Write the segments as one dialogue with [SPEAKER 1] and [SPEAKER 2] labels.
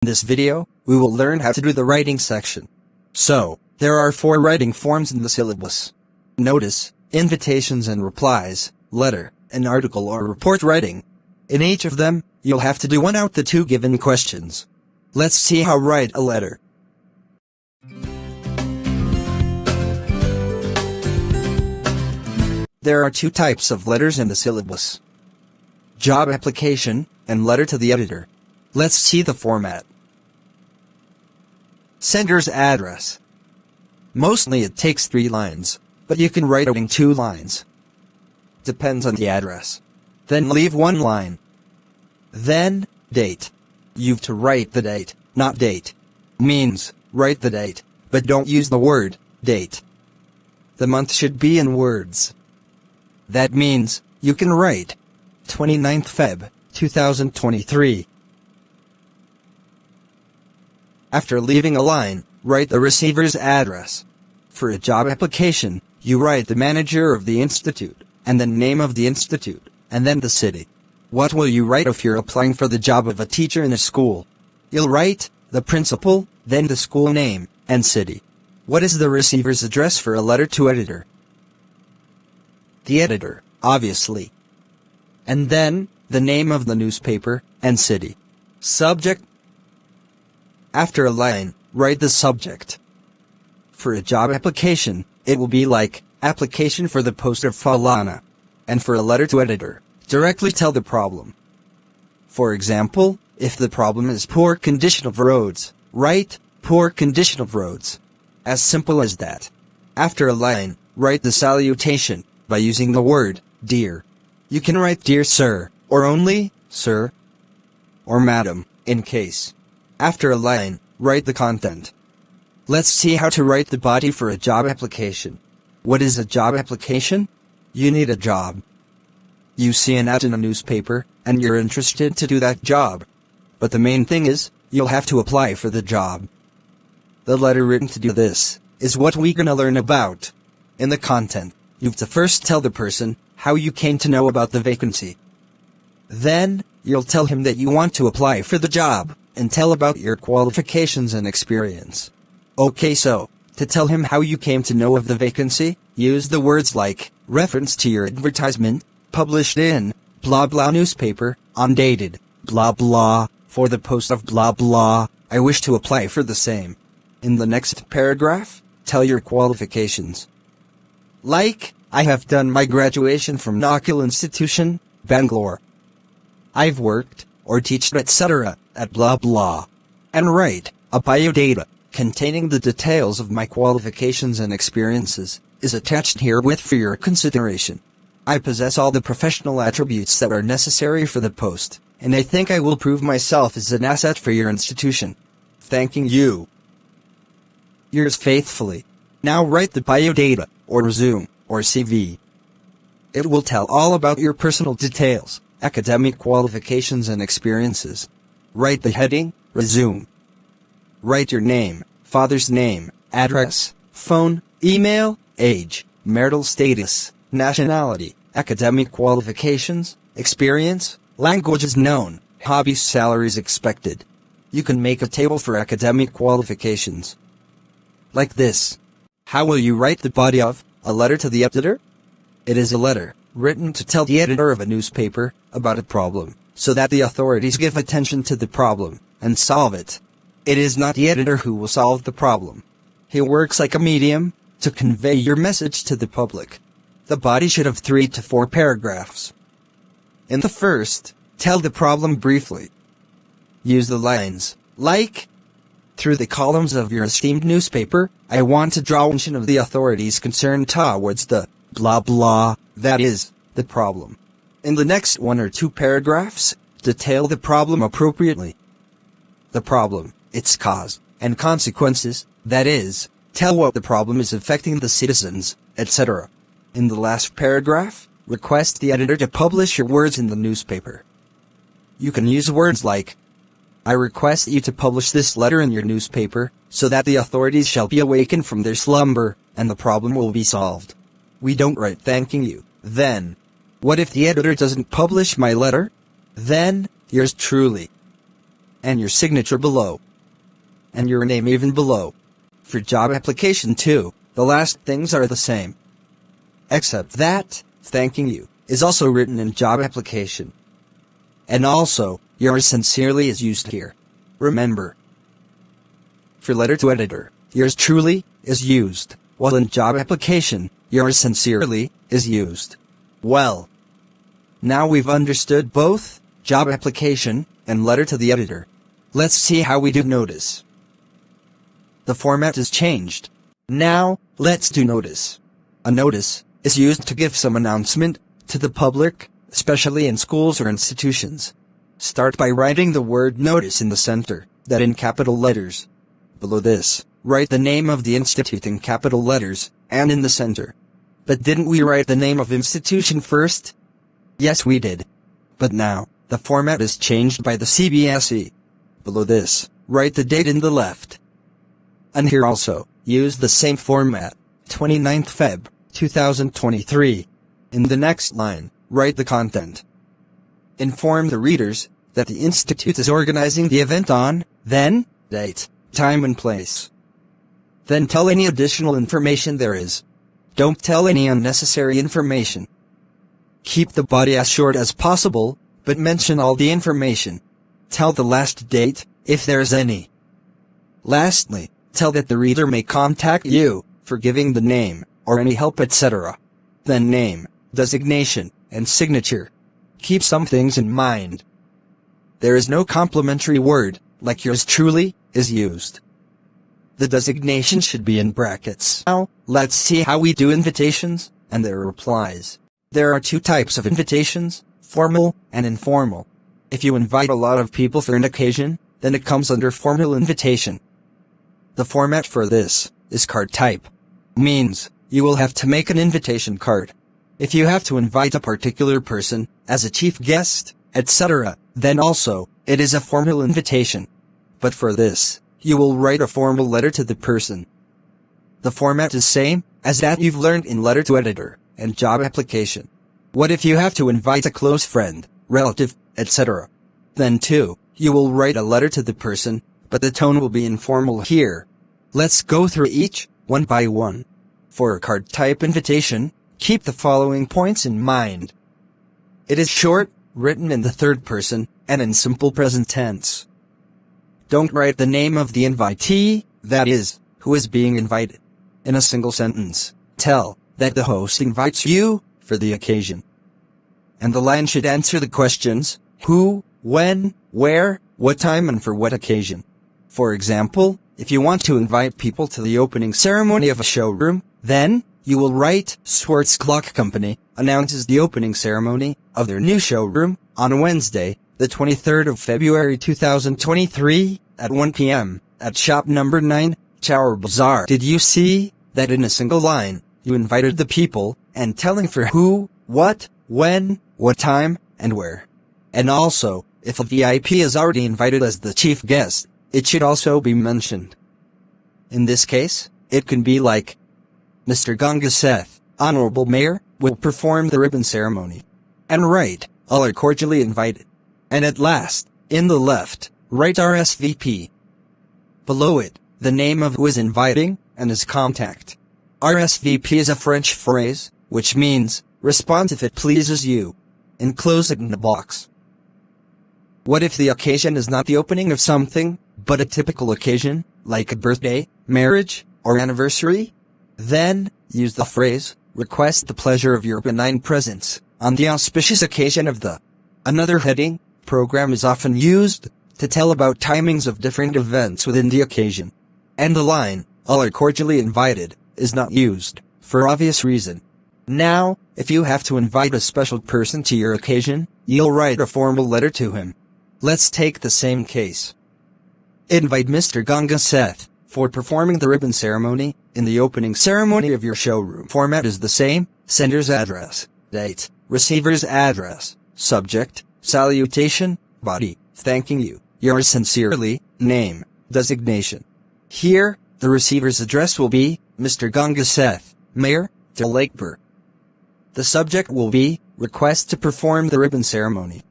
[SPEAKER 1] In this video, we will learn how to do the writing section. So, there are 4 writing forms in the syllabus. Notice, invitations and replies, letter, and article or report writing. In each of them, you'll have to do one out the 2 given questions. Let's see how write a letter. There are 2 types of letters in the syllabus: job application and letter to the editor. Let's see the format. Sender's address. Mostly it takes 3 lines, but you can write it in 2 lines. Depends on the address. Then leave 1 line. Then, date. You've to write the date, not date. Means, write the date, but don't use the word, date. The month should be in words. That means, you can write 29th Feb, 2023. After leaving a line, write the receiver's address. For a job application, you write the manager of the institute, and the name of the institute, and then the city. What will you write if you're applying for the job of a teacher in a school? You'll write the principal, then the school name, and city. What is the receiver's address for a letter to editor? The editor, obviously. And then, the name of the newspaper, and city. Subject. After a line, write the subject. For a job application, it will be like, application for the post of Falana. And for a letter to editor, directly tell the problem. For example, if the problem is poor condition of roads, write, poor condition of roads. As simple as that. After a line, write the salutation, by using the word, dear. You can write dear sir, or only, sir, or madam, in case. After a line, write the content. Let's see how to write the body for a job application. What is a job application? You need a job. You see an ad in a newspaper, and you're interested to do that job. But the main thing is, you'll have to apply for the job. The letter written to do this, is what we're gonna learn about. In the content, you've to first tell the person, how you came to know about the vacancy. Then, you'll tell him that you want to apply for the job, and tell about your qualifications and experience. Okay, so, to tell him how you came to know of the vacancy, use the words like, reference to your advertisement, published in, blah blah newspaper, undated, blah blah, for the post of blah blah, I wish to apply for the same. In the next paragraph, tell your qualifications. Like, I have done my graduation from Nakul Institution, Bangalore. I've worked, or teached etc., at blah blah. And write, a biodata, containing the details of my qualifications and experiences, is attached herewith for your consideration. I possess all the professional attributes that are necessary for the post, and I think I will prove myself as an asset for your institution. Thanking you. Yours faithfully. Now write the biodata, or resume, or CV. It will tell all about your personal details, academic qualifications and experiences. Write the heading, resume. Write your name, father's name, address, phone, email, age, marital status, nationality, academic qualifications, experience, languages known, hobbies, salaries expected. You can make a table for academic qualifications. Like this. How will you write the body of a letter to the editor? It is a letter, written to tell the editor of a newspaper about a problem, so that the authorities give attention to the problem, and solve it. It is not the editor who will solve the problem. He works like a medium, to convey your message to the public. The body should have 3 to 4 paragraphs. In the first, tell the problem briefly. Use the lines, like, through the columns of your esteemed newspaper, I want to draw attention of the authorities concerned towards the blah blah, that is, the problem. In the next 1 or 2 paragraphs, detail the problem appropriately. The problem, its cause, and consequences, that is, tell what the problem is affecting the citizens, etc. In the last paragraph, request the editor to publish your words in the newspaper. You can use words like, I request you to publish this letter in your newspaper, so that the authorities shall be awakened from their slumber, and the problem will be solved. We don't write thanking you, then. What if the editor doesn't publish my letter? Then, yours truly. and your signature below. And your name even below. For job application too, the last things are the same. Except that, thanking you, is also written in job application. And also, yours sincerely is used here. Remember. For letter to editor, yours truly is used, while in job application, yours sincerely is used. Well, now we've understood both job application and letter to the editor. Let's see how we do notice. The format is changed. Now, let's do notice. A notice is used to give some announcement to the public, especially in schools or institutions. Start by writing the word notice in the center, that in capital letters. Below this, write the name of the institute in capital letters, and in the center. But didn't we write the name of institution first? Yes, we did. But now, the format is changed by the CBSE. Below this, write the date in the left. And here also, use the same format, 29th Feb, 2023. In the next line, write the content. Inform the readers that the institute is organizing the event on, then, date, time and place. Then tell any additional information there is. Don't tell any unnecessary information. Keep the body as short as possible, but mention all the information. Tell the last date, if there is any. Lastly, tell that the reader may contact you for giving the name, or any help, etc. Then name, designation, and signature. Keep some things in mind. There is no complimentary word, like yours truly, is used. The designation should be in brackets. Now, let's see how we do invitations, and their replies. There are two types of invitations, formal and informal. If you invite a lot of people for an occasion, then it comes under formal invitation. The format for this is card type. Means, you will have to make an invitation card. If you have to invite a particular person, as a chief guest, etc., then also, it is a formal invitation. But for this, you will write a formal letter to the person. The format is same as that you've learned in letter to editor and job application. What if you have to invite a close friend, relative, etc.? Then too, you will write a letter to the person, but the tone will be informal here. Let's go through each, one by one. For a card type invitation, keep the following points in mind. It is short, written in the third person, and in simple present tense. Don't write the name of the invitee, that is, who is being invited. In a single sentence, tell that the host invites you for the occasion. And the line should answer the questions, who, when, where, what time, and for what occasion. For example, if you want to invite people to the opening ceremony of a showroom, then, you will write, Schwartz Clock Company announces the opening ceremony of their new showroom on Wednesday, the 23rd of February 2023, at 1 p.m., at shop number 9, Tower Bazaar. Did you see that in a single line, you invited the people, and telling for who, what, when, what time, and where? And also, if a VIP is already invited as the chief guest, it should also be mentioned. In this case, it can be like, Mr. Ganga Seth, Honorable Mayor, will perform the ribbon ceremony. And write, all are cordially invited. And at last, in the left, write RSVP. Below it, the name of who is inviting, and his contact. RSVP is a French phrase, which means, respond if it pleases you. Enclose it in the box. What if the occasion is not the opening of something, but a typical occasion, like a birthday, marriage, or anniversary? Then, use the phrase, request the pleasure of your benign presence, on the auspicious occasion of the. Another heading, program is often used, to tell about timings of different events within the occasion. And the line, all are cordially invited, is not used, for obvious reason. Now, if you have to invite a special person to your occasion, you'll write a formal letter to him. Let's take the same case. Invite Mr. Ganga Seth for performing the ribbon ceremony in the opening ceremony of your showroom. Format is the same, sender's address, date, receiver's address, subject, salutation, body, thanking you, yours sincerely, name, designation. Here, the receiver's address will be, Mr. Ganga Seth, Mayor, Lakepur. The subject will be, request to perform the ribbon ceremony.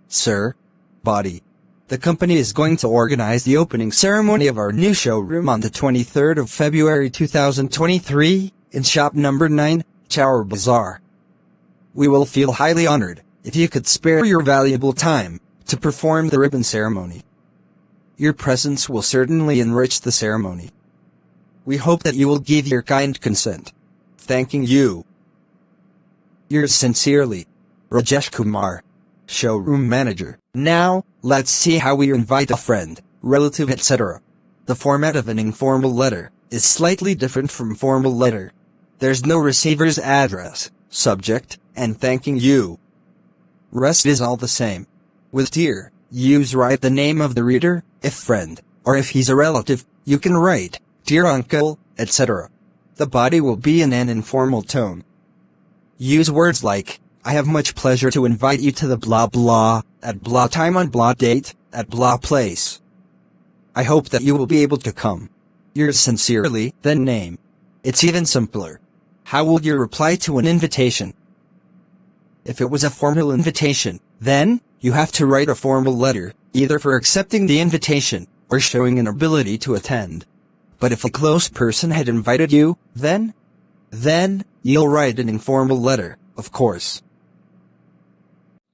[SPEAKER 1] Sir, body. The company is going to organize the opening ceremony of our new showroom on the 23rd of February 2023 in shop number 9, Chower Bazaar. We will feel highly honored if you could spare your valuable time to perform the ribbon ceremony. Your presence will certainly enrich the ceremony. We hope that you will give your kind consent. Thanking you. Yours sincerely, Rajesh Kumar, Showroom Manager. Now, let's see how we invite a friend, relative, etc. The format of an informal letter is slightly different from formal letter. There's no receiver's address, subject, and thanking you. Rest is all the same. With dear, use write the name of the reader, if friend, or if he's a relative, you can write, dear uncle, etc. The body will be in an informal tone. Use words like, I have much pleasure to invite you to the blah blah, at blah time on blah date, at blah place. I hope that you will be able to come. Yours sincerely, then name. It's even simpler. How would you reply to an invitation? If it was a formal invitation, then, you have to write a formal letter, either for accepting the invitation, or showing an ability to attend. But if a close person had invited you, then you'll write an informal letter, of course.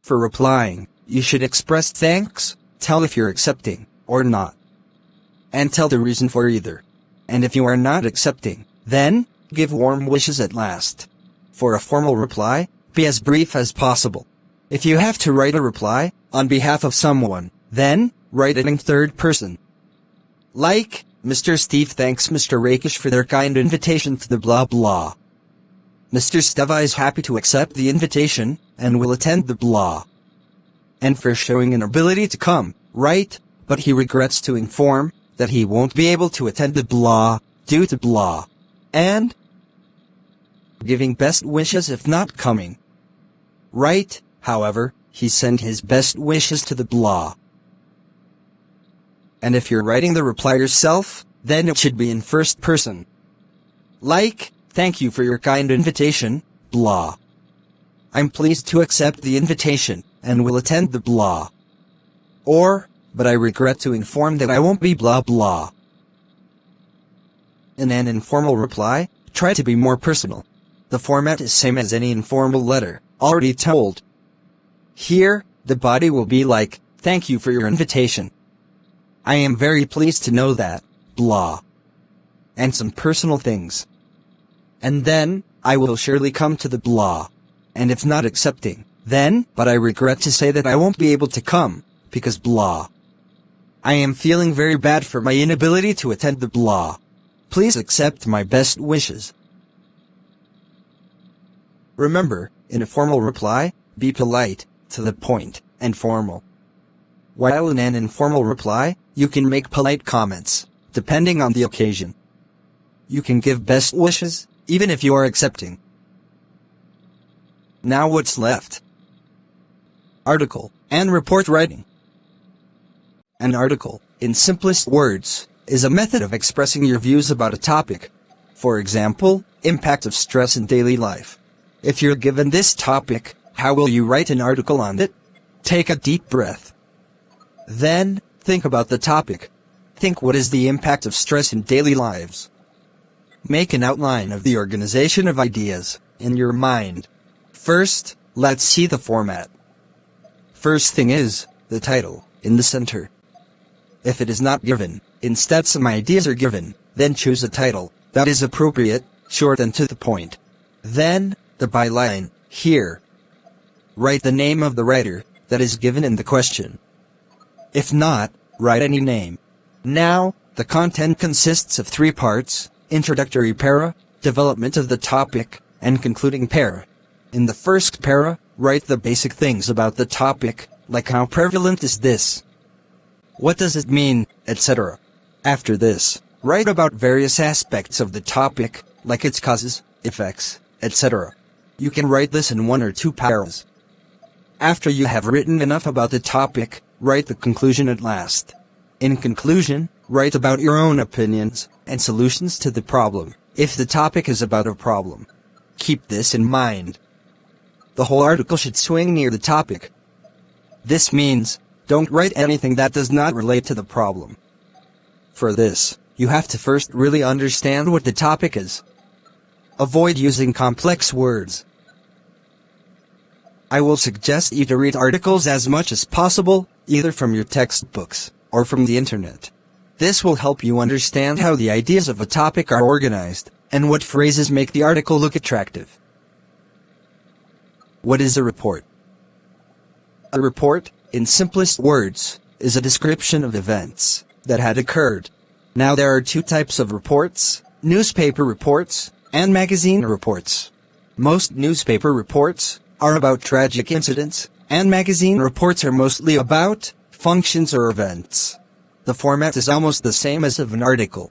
[SPEAKER 1] For replying, you should express thanks, tell if you're accepting, or not. And tell the reason for either. And if you are not accepting, then, give warm wishes at last. For a formal reply, be as brief as possible. If you have to write a reply, on behalf of someone, then, write it in third person. Like, Mr. Steve thanks Mr. Rakesh for their kind invitation to the blah blah. Mr. Steva is happy to accept the invitation, and will attend the blah. And for showing an ability to come, write, but he regrets to inform, that he won't be able to attend the blah, due to blah. And giving best wishes if not coming. Write, however, he sent his best wishes to the blah. And if you're writing the reply yourself, then it should be in first person. Like, thank you for your kind invitation, blah. I'm pleased to accept the invitation, and will attend the blah. Or, but I regret to inform that I won't be blah blah. In an informal reply, try to be more personal. The format is same as any informal letter, already told. Here, the body will be like, thank you for your invitation. I am very pleased to know that, blah. And some personal things. And then, I will surely come to the blah. And if not accepting, then, but I regret to say that I won't be able to come, because blah. I am feeling very bad for my inability to attend the blah. Please accept my best wishes. Remember, in a formal reply, be polite, to the point, and formal. While in an informal reply, you can make polite comments, depending on the occasion. You can give best wishes, even if you are accepting. Now what's left? Article, and report writing. An article, in simplest words, is a method of expressing your views about a topic. For example, impact of stress in daily life. If you're given this topic, how will you write an article on it? Take a deep breath. Then, think about the topic. Think what is the impact of stress in daily lives. Make an outline of the organization of ideas, in your mind. First, let's see the format. First thing is, the title, in the center. If it is not given, instead some ideas are given, then choose a title that is appropriate, short and to the point. Then, the byline, here. Write the name of the writer that is given in the question. If not, write any name. Now, the content consists of 3 parts, introductory para, development of the topic, and concluding para. In the first para, write the basic things about the topic, like how prevalent is this? What does it mean, etc. After this, write about various aspects of the topic, like its causes, effects, etc. You can write this in 1 or 2 paras. After you have written enough about the topic, write the conclusion at last. In conclusion, write about your own opinions and solutions to the problem, if the topic is about a problem. Keep this in mind. The whole article should swing near the topic. This means, Don't write anything that does not relate to the problem. For this, you have to first really understand what the topic is. Avoid using complex words. I will suggest you to read articles as much as possible, either from your textbooks or from the internet. This will help you understand how the ideas of a topic are organized, and what phrases make the article look attractive. What is a report? A report, in simplest words, is a description of events that had occurred. Now there are two types of reports: newspaper reports and magazine reports. Most newspaper reports are about tragic incidents, and magazine reports are mostly about functions or events. The format is almost the same as of an article.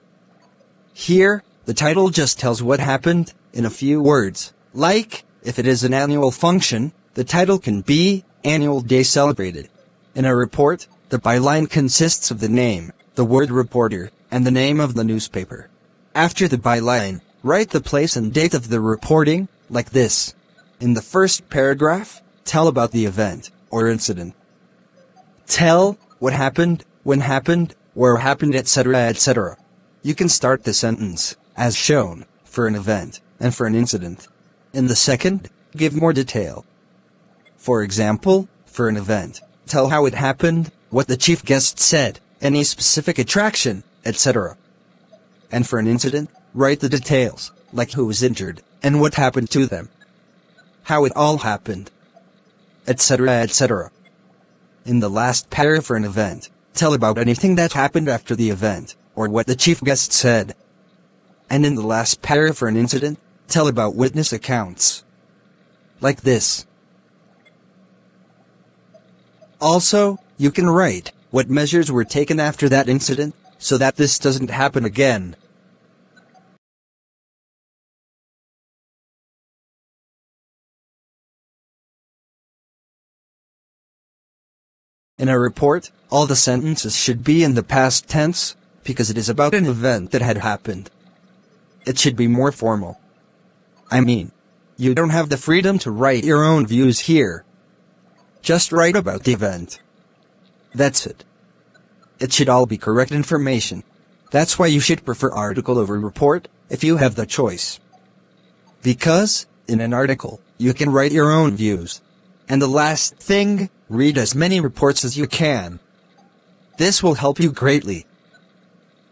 [SPEAKER 1] Here, the title just tells what happened in a few words. Like, if it is an annual function, the title can be Annual Day Celebrated. In a report, the byline consists of the name, the word reporter, and the name of the newspaper. After the byline, write the place and date of the reporting, like this. In the first paragraph, tell about the event or incident. Tell what happened, when happened, where happened, etc., etc. You can start the sentence, as shown, for an event, and for an incident. In the second, give more detail. For example, for an event, tell how it happened, what the chief guest said, any specific attraction, etc. And for an incident, write the details, like who was injured, and what happened to them, how it all happened, etc., etc. In the last paragraph for an event, tell about anything that happened after the event, or what the chief guest said. And in the last paragraph for an incident, tell about witness accounts. Like this. Also, you can write what measures were taken after that incident, so that this doesn't happen again. In a report, all the sentences should be in the past tense, because it is about an event that had happened. It should be more formal. I mean, you don't have the freedom to write your own views here. Just write about the event. That's it. It should all be correct information. That's why you should prefer article over report, if you have the choice. Because, in an article, you can write your own views. And the last thing, read as many reports as you can. This will help you greatly.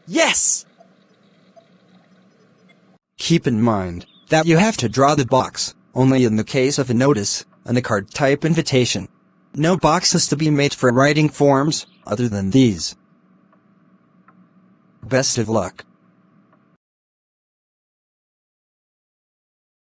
[SPEAKER 1] Yes! Keep in mind that you have to draw the box, only in the case of a notice, and a card-type invitation. No box is to be made for writing forms, other than these. Best of luck.